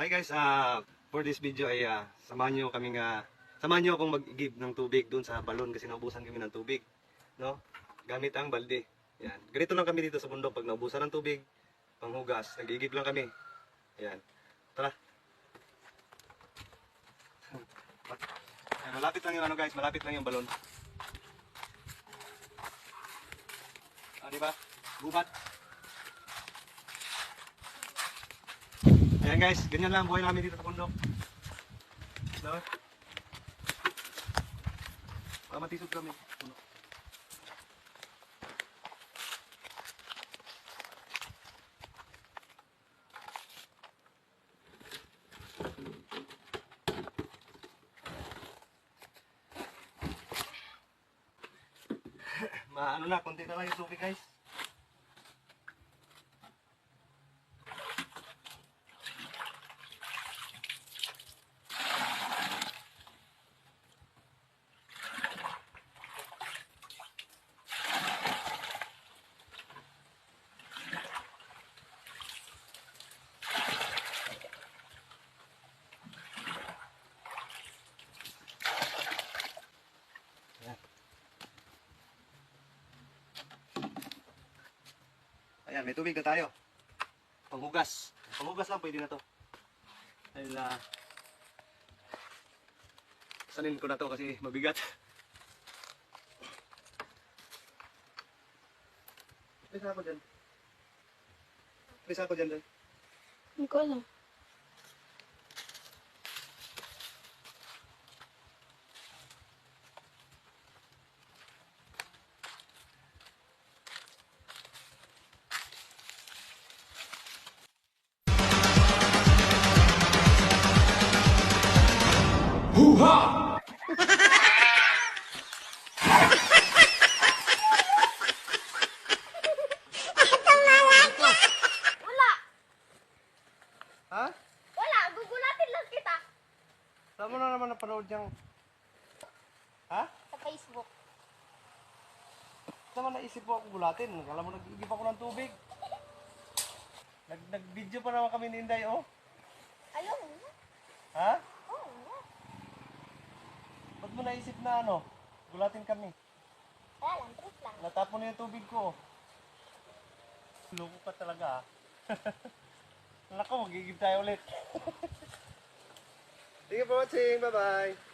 Hi guys, for this video ay samahan nyo akong mag-give ng tubig doon sa balon kasi naubusan kami ng tubig, no? Gamit ang balde. Yan. Ganito lang kami dito sa bundok pag naubusan ng tubig, panghugas, nag-i-give lang kami. Yan. Tara. Ayan, malapit lang yung ano guys, malapit lang yung balon. Di ba? Gubat. Ayan guys, ganyan lang buhay namin dito sa bundok. No? Matisod kami. Ano na, konti na lang yung tubig guys. Ayan, may tubig na tayo. Panghugas. Panghugas lang pwede na to. Dahil sanin ko na to kasi mabigat. Pisa ako dyan. Pisa ako dyan dyan. Hindi ko alam. Hoo-ha! Wala! Ha? Wala! Gugulatin lang kita! Saan mo na naman napanood yung... Ha? Sa Facebook. Saan mo naisip mo ako gulatin? Alam mo, nag-igip ako ng tubig. Nag-video pa naman kami ni Inday, oh. Ayaw mo na? Ha? Oo na. Ba't mo naisip na ano? Gulatin kami. Kaya lang, trip lang. Natapon na yung tubig ko. Loko ka talaga, ah. Nako, magigib tayo ulit. Thank you for watching. Bye-bye.